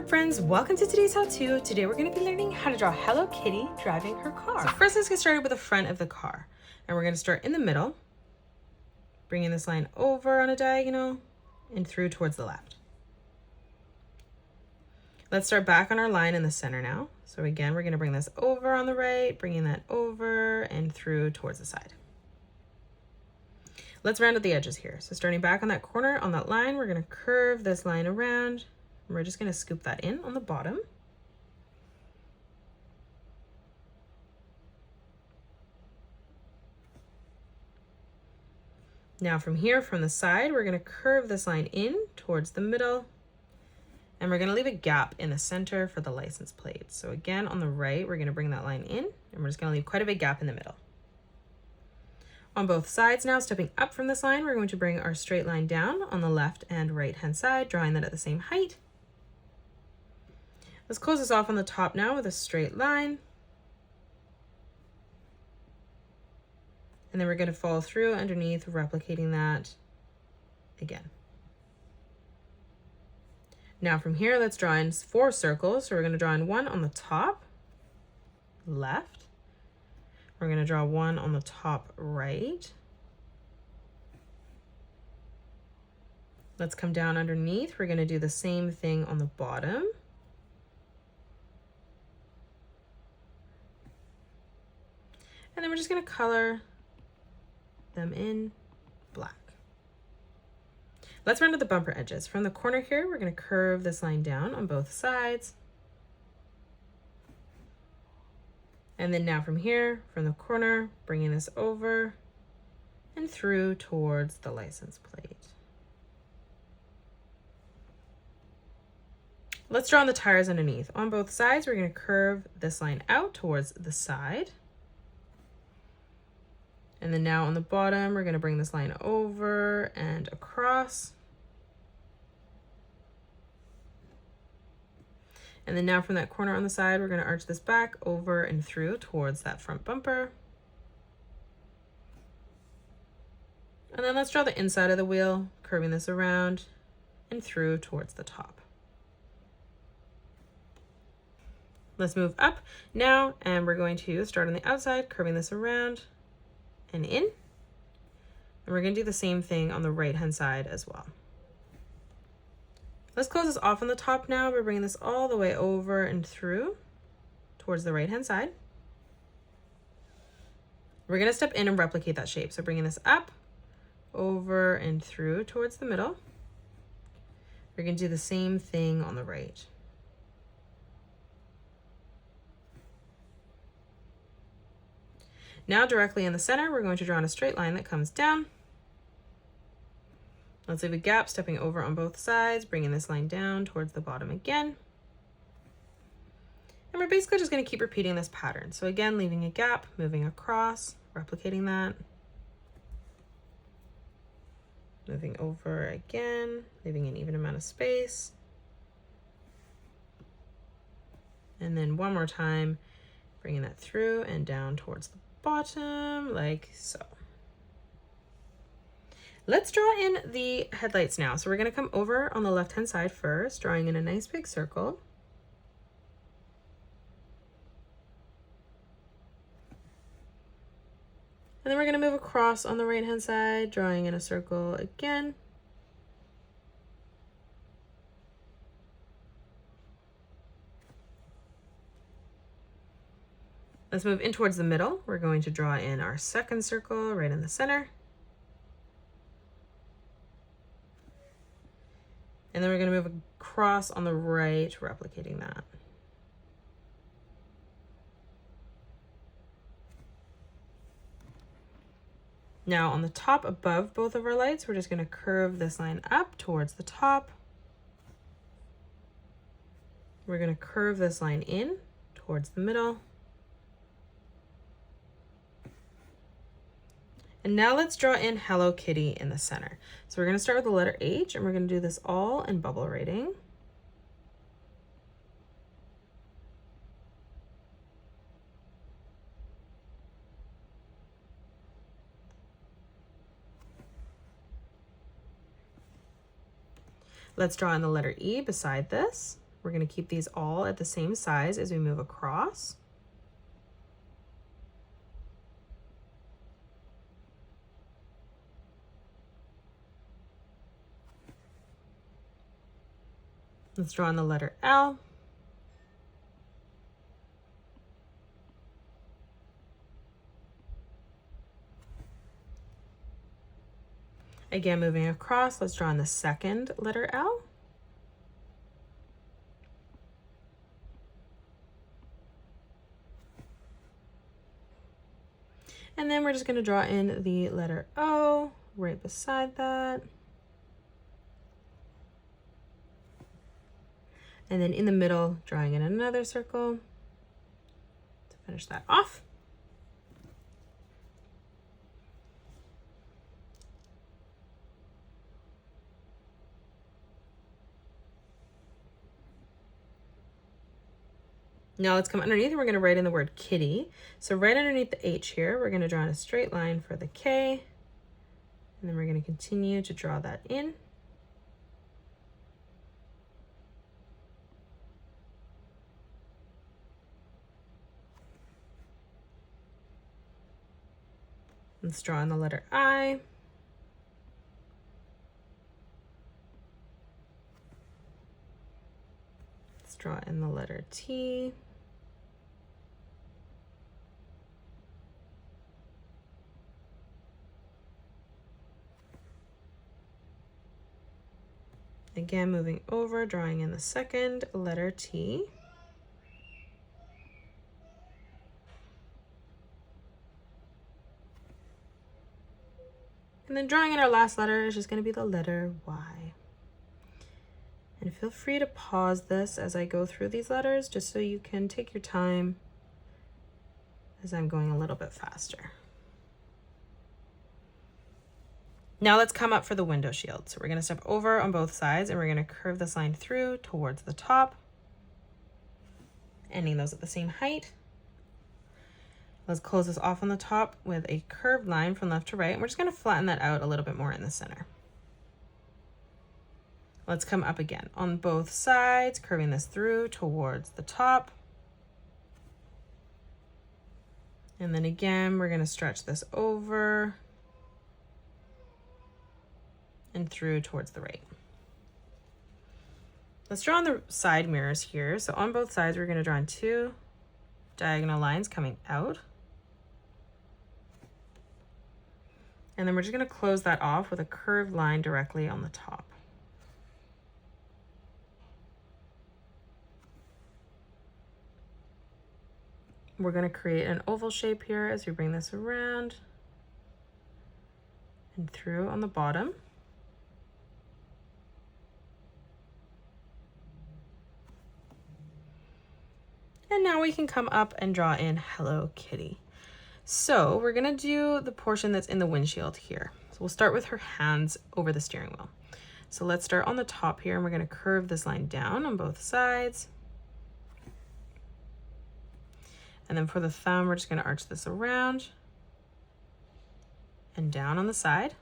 friends, welcome to today's how-to. Today we're going to be learning how to draw Hello Kitty driving her car. So first let's get started with the front of the car. And we're going to start in the middle, bringing this line over on a diagonal and through towards the left. Let's start back on our line in the center now. So again, we're going to bring this over on the right, bringing that over and through towards the side. Let's round out the edges here. So starting back on that corner on that line, we're going to curve this line around. And we're just going to scoop that in on the bottom. Now from here, from the side, we're going to curve this line in towards the middle. And we're going to leave a gap in the center for the license plate. So again, on the right, we're going to bring that line in, and we're just going to leave quite a big gap in the middle. On both sides now, stepping up from this line, we're going to bring our straight line down on the left and right hand side, drawing that at the same height. Let's close this off on the top now with a straight line. And then we're going to follow through underneath, replicating that again. Now from here, let's draw in 4 circles. So we're going to draw in one on the top left. We're going to draw one on the top right. Let's come down underneath. We're going to do the same thing on the bottom. And then we're just going to color them in black. Let's round out the bumper edges. From the corner here, we're going to curve this line down on both sides. And then now from here, from the corner, bringing this over and through towards the license plate. Let's draw on the tires underneath. On both sides, we're going to curve this line out towards the side. And then now on the bottom, we're going to bring this line over and across. And then now from that corner on the side, we're going to arch this back over and through towards that front bumper. And then let's draw the inside of the wheel, curving this around and through towards the top. Let's move up now, and we're going to start on the outside, curving this around and in. And we're going to do the same thing on the right hand side as well. Let's close this off on the top now. We're bringing this all the way over and through towards the right hand side. We're going to step in and replicate that shape. So bringing this up, over and through towards the middle. We're going to do the same thing on the right. Now directly in the center, we're going to draw on a straight line that comes down. Let's leave a gap, stepping over on both sides, bringing this line down towards the bottom again. And we're basically just going to keep repeating this pattern. So again, leaving a gap, moving across, replicating that. Moving over again, leaving an even amount of space. And then one more time, bringing that through and down towards the bottom, like so. Let's draw in the headlights now. So we're going to come over on the left hand side first, drawing in a nice big circle. And then we're going to move across on the right hand side, drawing in a circle again. Let's move in towards the middle. We're going to draw in our second circle right in the center. And then we're going to move across on the right, replicating that. Now on the top above both of our lights, we're just going to curve this line up towards the top. We're going to curve this line in towards the middle. And now let's draw in Hello Kitty in the center. So we're going to start with the letter H, and we're going to do this all in bubble writing. Let's draw in the letter E beside this. We're going to keep these all at the same size as we move across. Let's draw on the letter L. Again, moving across, let's draw on the second letter L. And then we're just going to draw in the letter O right beside that. And then in the middle, drawing in another circle to finish that off. Now let's come underneath and we're going to write in the word kitty. So right underneath the H here, we're going to draw in a straight line for the K. And then we're going to continue to draw that in. Let's draw in the letter I. Let's draw in the letter T. Again, moving over, drawing in the second letter T. And then drawing in our last letter is just going to be the letter Y. And feel free to pause this as I go through these letters, just so you can take your time as I'm going a little bit faster. Now let's come up for the window shield. So we're going to step over on both sides and we're going to curve this line through towards the top, ending those at the same height. Let's close this off on the top with a curved line from left to right. And we're just going to flatten that out a little bit more in the center. Let's come up again on both sides, curving this through towards the top. And then again, we're going to stretch this over and through towards the right. Let's draw on the side mirrors here. So on both sides, we're going to draw in 2 diagonal lines coming out. And then we're just going to close that off with a curved line directly on the top. We're going to create an oval shape here as we bring this around and through on the bottom. And now we can come up and draw in Hello Kitty. So we're gonna do the portion that's in the windshield here. So we'll start with her hands over the steering wheel. So let's start on the top here and we're gonna curve this line down on both sides. And then for the thumb, we're just gonna arch this around and down on the side.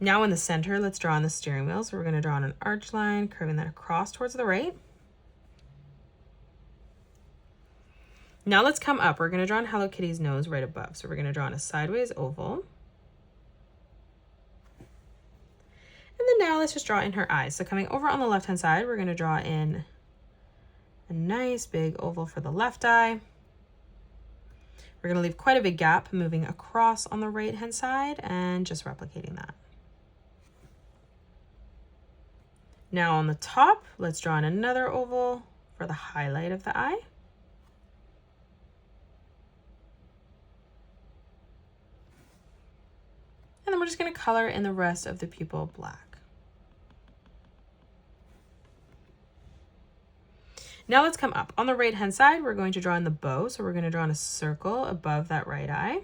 Now in the center, let's draw on the steering wheel. So we're gonna draw on an arch line, curving that across towards the right. Now let's come up. We're going to draw on Hello Kitty's nose right above. So we're going to draw on a sideways oval. And then now let's just draw in her eyes. So coming over on the left-hand side, we're going to draw in a nice big oval for the left eye. We're going to leave quite a big gap moving across on the right-hand side and just replicating that. Now on the top, let's draw in another oval for the highlight of the eye. And then we're just going to color in the rest of the pupil black. Now let's come up. On the right hand side, we're going to draw in the bow. So we're going to draw in a circle above that right eye.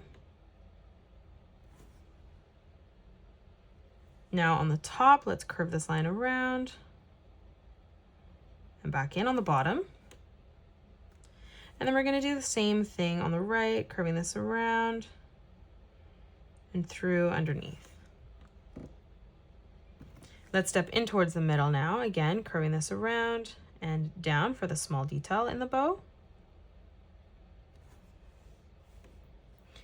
Now on the top, let's curve this line around and back in on the bottom. And then we're going to do the same thing on the right, curving this around and through underneath. Let's step in towards the middle now, again, curving this around and down for the small detail in the bow.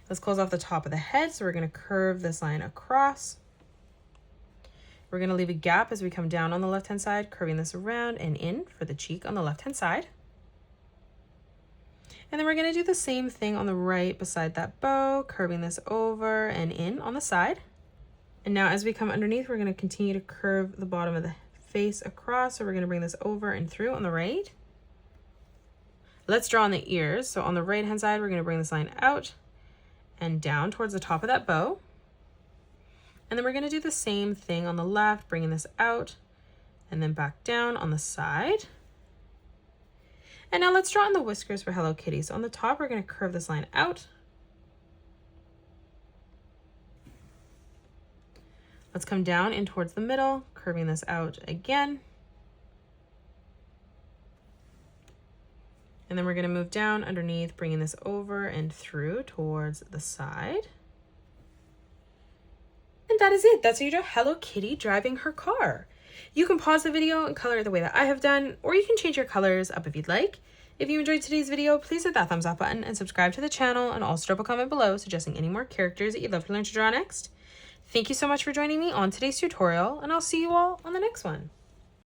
Let's close off the top of the head, so we're going to curve this line across. We're going to leave a gap as we come down on the left-hand side, curving this around and in for the cheek on the left-hand side. And then we're going to do the same thing on the right beside that bow, curving this over and in on the side. And now as we come underneath, we're going to continue to curve the bottom of the face across. So we're going to bring this over and through on the right. Let's draw on the ears. So on the right-hand side, we're going to bring this line out and down towards the top of that bow. And then we're going to do the same thing on the left, bringing this out and then back down on the side. And now let's draw on the whiskers for Hello Kitty. So on the top, we're going to curve this line out. Let's come down in towards the middle, curving this out again. And then we're going to move down underneath, bringing this over and through towards the side. And that is it. That's how you draw Hello Kitty driving her car. You can pause the video and color it the way that I have done, or you can change your colors up if you'd like. If you enjoyed today's video, please hit that thumbs up button and subscribe to the channel, and also drop a comment below suggesting any more characters that you'd love to learn to draw next. Thank you so much for joining me on today's tutorial, and I'll see you all on the next one.